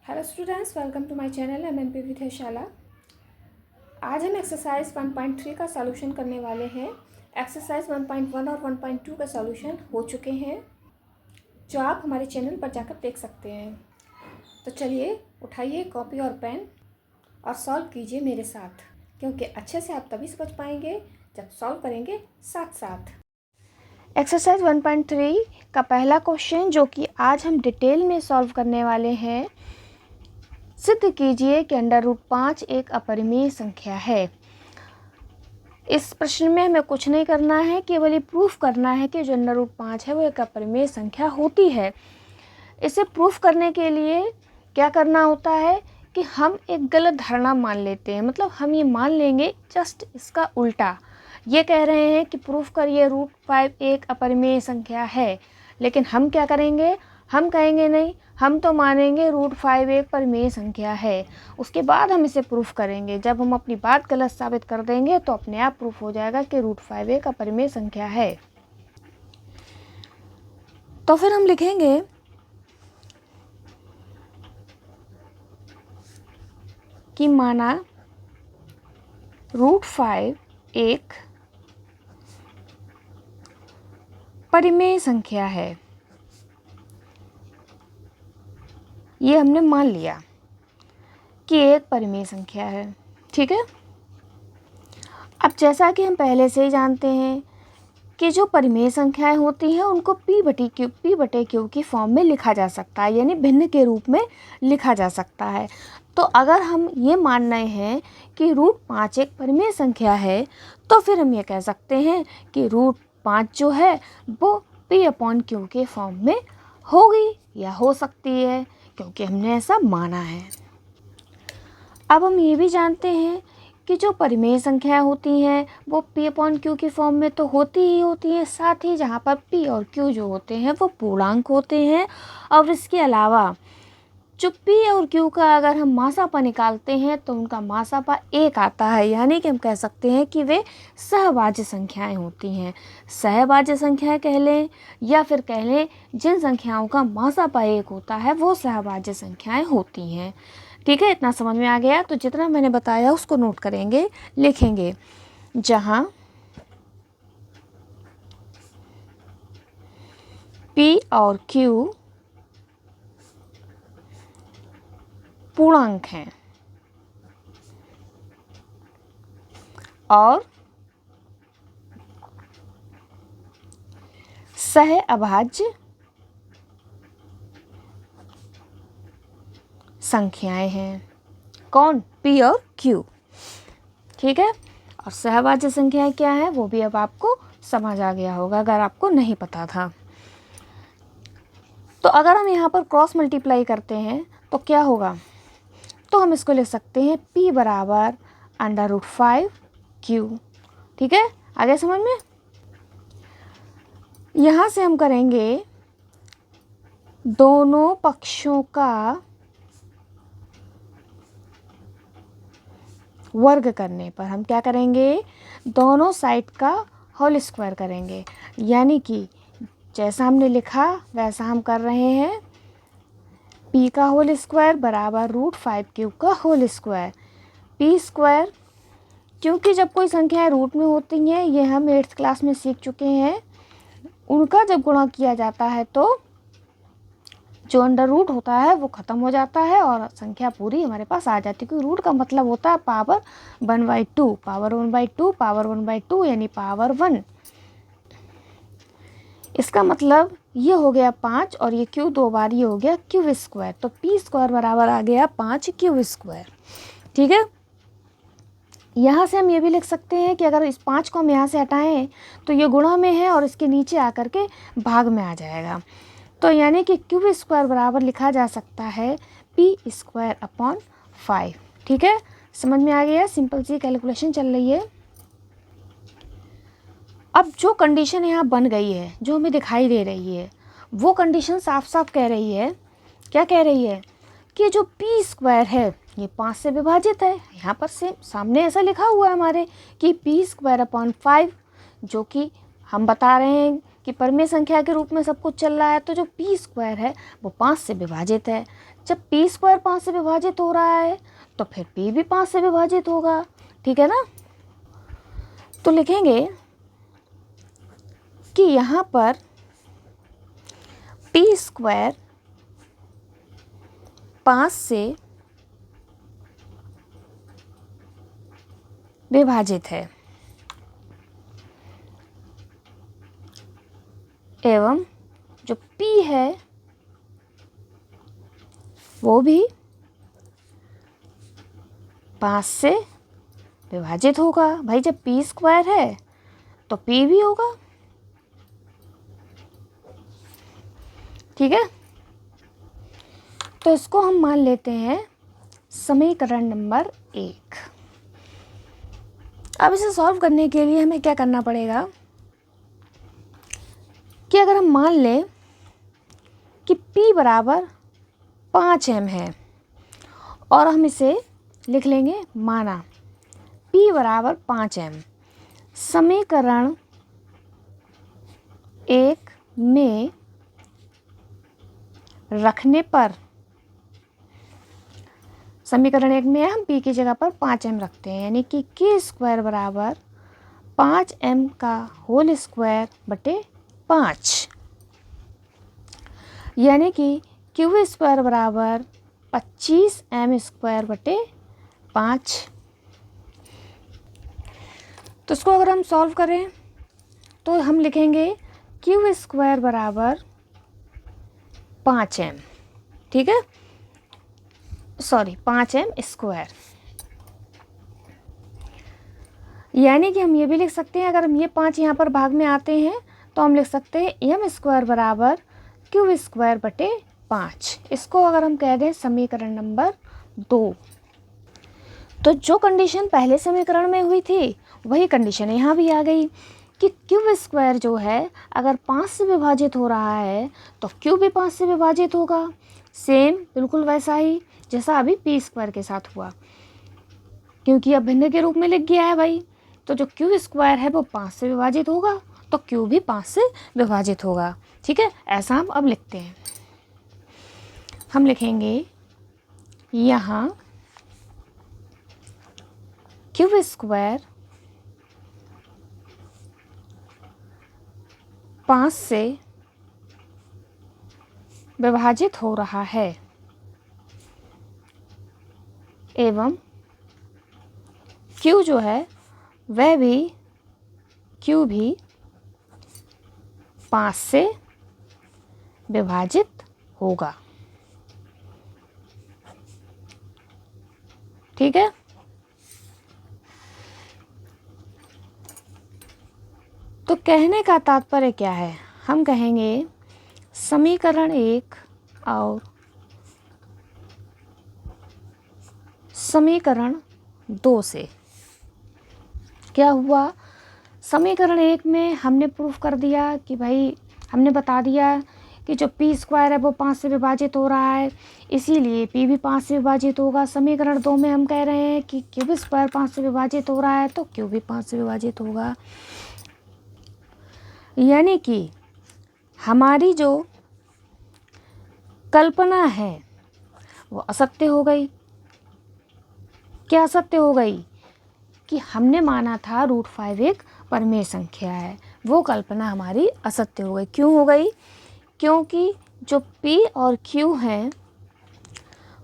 Hello students, welcome to my channel MMP Vidyashala. आज हम exercise 1.3 का सॉल्यूशन करने वाले हैं। एक्सरसाइज 1.1 और 1.2 का सॉल्यूशन हो चुके हैं, जो आप हमारे चैनल पर जाकर देख सकते हैं। तो चलिए उठाइए कॉपी और पेन और सॉल्व कीजिए मेरे साथ, क्योंकि अच्छे से आप तभी समझ पाएंगे जब सॉल्व करेंगे साथ साथ। एक्सरसाइज 1.3 का पहला क्वेश्चन, जो कि आज हम डिटेल में सॉल्व करने वाले हैं। सिद्ध कीजिए कि √5 एक अपरिमेय संख्या है। इस प्रश्न में हमें कुछ नहीं करना है, केवल ये प्रूफ करना है कि जो √5 है वो एक अपरिमेय संख्या होती है। इसे प्रूफ करने के लिए क्या करना होता है कि हम एक गलत धारणा मान लेते हैं। मतलब हम ये मान लेंगे जस्ट इसका उल्टा। ये कह रहे हैं कि प्रूफ करिए √5 एक अपरिमेय संख्या है, लेकिन हम क्या करेंगे, हम कहेंगे नहीं, हम तो मानेंगे √5 एक परिमेय संख्या है। उसके बाद हम इसे प्रूफ करेंगे। जब हम अपनी बात गलत साबित कर देंगे तो अपने आप प्रूफ हो जाएगा कि √5 एक अपरिमेय संख्या है। तो फिर हम लिखेंगे कि माना √5 एक परिमेय संख्या है। ये हमने मान लिया कि एक परिमेय संख्या है, ठीक है। अब जैसा कि हम पहले से ही जानते हैं कि जो परिमेय संख्याएं होती हैं उनको P/Q की फॉर्म में लिखा जा सकता है, यानी भिन्न के रूप में लिखा जा सकता है। तो अगर हम ये मान रहे हैं कि √5 एक परिमेय संख्या है, तो फिर हम ये कह सकते हैं कि √5 जो है वो P/Q के फॉर्म में होगी या हो सकती है, क्योंकि हमने ऐसा माना है। अब हम ये भी जानते हैं कि जो परिमेय संख्याएं होती हैं वो P/Q की फॉर्म में तो होती ही होती हैं, साथ ही जहाँ पर P और Q जो होते हैं वो पूर्णांक होते हैं। और इसके अलावा जो P और Q का अगर हम मासापा निकालते हैं तो उनका मासापा 1 आता है, यानी कि हम कह सकते हैं कि वे सहभाज्य संख्याएं होती हैं। सहभाज्य संख्याएं कह लें या फिर कह लें जिन संख्याओं का मासापा 1 होता है वो सहभाज्य संख्याएं होती हैं, ठीक है। इतना समझ में आ गया। तो जितना मैंने बताया उसको नोट करेंगे, लिखेंगे। जहां P और Q पूर्णांक हैं और सहअभाज्य संख्याएं हैं। कौन? P और Q, ठीक है। और सहभाज्य संख्याएं क्या है वो भी अब आपको समझ आ गया होगा, अगर आपको नहीं पता था। तो अगर हम यहाँ पर क्रॉस मल्टीप्लाई करते हैं तो क्या होगा, तो हम इसको लिख सकते हैं P बराबर √5Q, ठीक है। आगे समझ में? यहाँ से हम करेंगे दोनों पक्षों का वर्ग करने पर हम क्या करेंगे, दोनों साइड का होल स्क्वायर करेंगे। यानी कि जैसा हमने लिखा वैसा हम कर रहे हैं। P का होल स्क्वायर बराबर √5Q का होल स्क्वायर। P स्क्वायर, क्योंकि जब कोई संख्याएं रूट में होती हैं, ये हम 8th क्लास में सीख चुके हैं, उनका जब गुणा किया जाता है तो जो अंडर रूट होता है वो ख़त्म हो जाता है और संख्या पूरी हमारे पास आ जाती है। क्योंकि रूट का मतलब होता है पावर 1/2, पावर 1/2, पावर 1/2 यानी पावर 1। इसका मतलब ये हो गया 5 और ये Q 2 बार ये हो गया Q स्क्वायर। तो P स्क्वायर बराबर आ गया 5Q स्क्वायर, ठीक है। यहाँ से हम ये भी लिख सकते हैं कि अगर इस 5 को हम यहाँ से हटाएं तो ये गुणा में है और इसके नीचे आकर के भाग में आ जाएगा। तो यानी कि Q स्क्वायर बराबर लिखा जा सकता है P²/5, ठीक है। समझ में आ गया? सिंपल सी कैलकुलेशन चल रही है। अब जो कंडीशन यहाँ बन गई है, जो हमें दिखाई दे रही है, वो कंडीशन साफ साफ कह रही है, क्या कह रही है, कि जो P² है ये 5 से विभाजित है। यहाँ पर से सामने ऐसा लिखा हुआ है हमारे कि P²/5, जो कि हम बता रहे हैं कि परिमेय संख्या के रूप में सब कुछ चल रहा है। तो जो P² है वो 5 से विभाजित है, जब p स्क्वायर 5 से विभाजित हो रहा है तो फिर p भी 5 से विभाजित होगा, ठीक है ना। तो लिखेंगे कि यहाँ पर p स्क्वायर 5 से विभाजित है एवं जो p है वो भी 5 से विभाजित होगा। भाई जब p स्क्वायर है तो p भी होगा, ठीक है। तो इसको हम मान लेते हैं समीकरण नंबर 1। अब इसे सॉल्व करने के लिए हमें क्या करना पड़ेगा कि अगर हम मान लें कि p बराबर 5m है और हम इसे लिख लेंगे माना p बराबर 5m, समीकरण 1 में रखने पर, समीकरण 1 में हम p की जगह पर 5m रखते हैं, यानी कि k स्क्वायर बराबर 5m का होल स्क्वायर बटे 5, यानी कि q स्क्वायर बराबर 25m स्क्वायर बटे 5। तो इसको अगर हम सॉल्व करें तो हम लिखेंगे q स्क्वायर बराबर 5m, ठीक है, सॉरी 5m स्क्वायर, यानी कि हम ये भी लिख सकते हैं, अगर हम ये 5 यहाँ पर भाग में आते हैं तो हम लिख सकते हैं m स्क्वायर बराबर q स्क्वायर बटे 5। इसको अगर हम कह दें समीकरण नंबर 2, तो जो कंडीशन पहले समीकरण में हुई थी वही कंडीशन यहाँ भी आ गई कि q स्क्वायर जो है अगर 5 से विभाजित हो रहा है तो q भी 5 से विभाजित होगा, सेम बिल्कुल वैसा ही जैसा अभी p स्क्वायर के साथ हुआ, क्योंकि अब भिन्न के रूप में लिख गया है भाई। तो जो q स्क्वायर है वो 5 से विभाजित होगा तो q भी 5 से विभाजित होगा, ठीक है। ऐसा हम अब लिखते हैं, हम लिखेंगे यहाँ q स्क्वायर 5 से विभाजित हो रहा है एवं q जो है वह भी q भी 5 से विभाजित होगा, ठीक है। तो कहने का तात्पर्य क्या है, हम कहेंगे समीकरण 1 और समीकरण 2 से क्या हुआ, समीकरण 1 में हमने प्रूफ कर दिया कि भाई हमने बता दिया कि जो p स्क्वायर है वो 5 से विभाजित हो रहा है, इसीलिए p भी 5 से विभाजित होगा। समीकरण 2 में हम कह रहे हैं कि q स्क्वायर 5 से विभाजित हो रहा है तो q भी 5 से विभाजित होगा, यानी कि हमारी जो कल्पना है वो असत्य हो गई। क्या असत्य हो गई कि हमने माना था √5 एक परिमेय संख्या है, वो कल्पना हमारी असत्य हो गई। क्यों हो गई, क्योंकि जो p और q हैं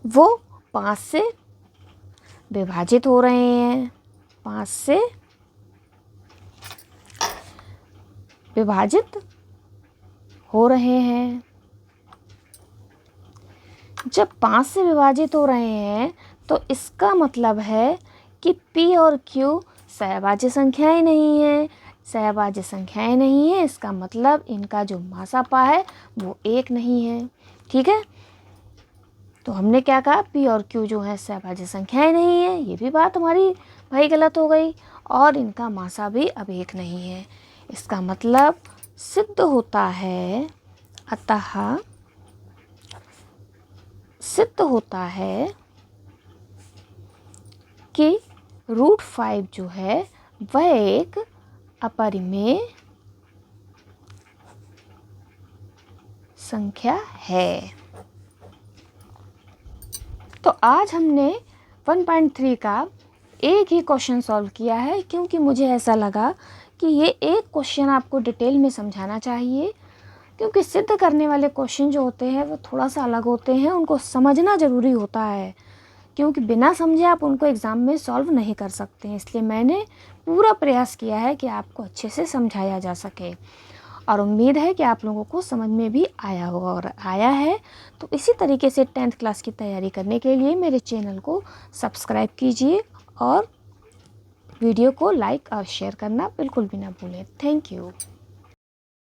वो 5 से विभाजित हो रहे हैं, 5 से विभाजित हो रहे हैं। जब 5 से विभाजित हो रहे हैं तो इसका मतलब है कि p और q सहभाज्य संख्याएं नहीं हैं, सहभाज्य संख्याएं नहीं है, इसका मतलब इनका जो मासापा है वो एक नहीं है, ठीक है। तो हमने क्या कहा, p और q जो है सहभाज्य संख्याएं नहीं है, ये भी बात हमारी भाई गलत हो गई, और इनका मासा भी अब एक नहीं है। इसका मतलब सिद्ध होता है, अतः सिद्ध होता है कि √5 जो है वह एक अपरिमेय संख्या है। तो आज हमने 1.3 का एक ही क्वेश्चन सॉल्व किया है, क्योंकि मुझे ऐसा लगा कि ये एक क्वेश्चन आपको डिटेल में समझाना चाहिए, क्योंकि सिद्ध करने वाले क्वेश्चन जो होते हैं वो थोड़ा सा अलग होते हैं, उनको समझना ज़रूरी होता है, क्योंकि बिना समझे आप उनको एग्ज़ाम में सॉल्व नहीं कर सकते हैं। इसलिए मैंने पूरा प्रयास किया है कि आपको अच्छे से समझाया जा सके, और उम्मीद है कि आप लोगों को समझ में भी आया होगा, और आया है तो इसी तरीके से 10th क्लास की तैयारी करने के लिए मेरे चैनल को सब्सक्राइब कीजिए और वीडियो को लाइक और शेयर करना बिल्कुल भी ना भूलें। Thank you.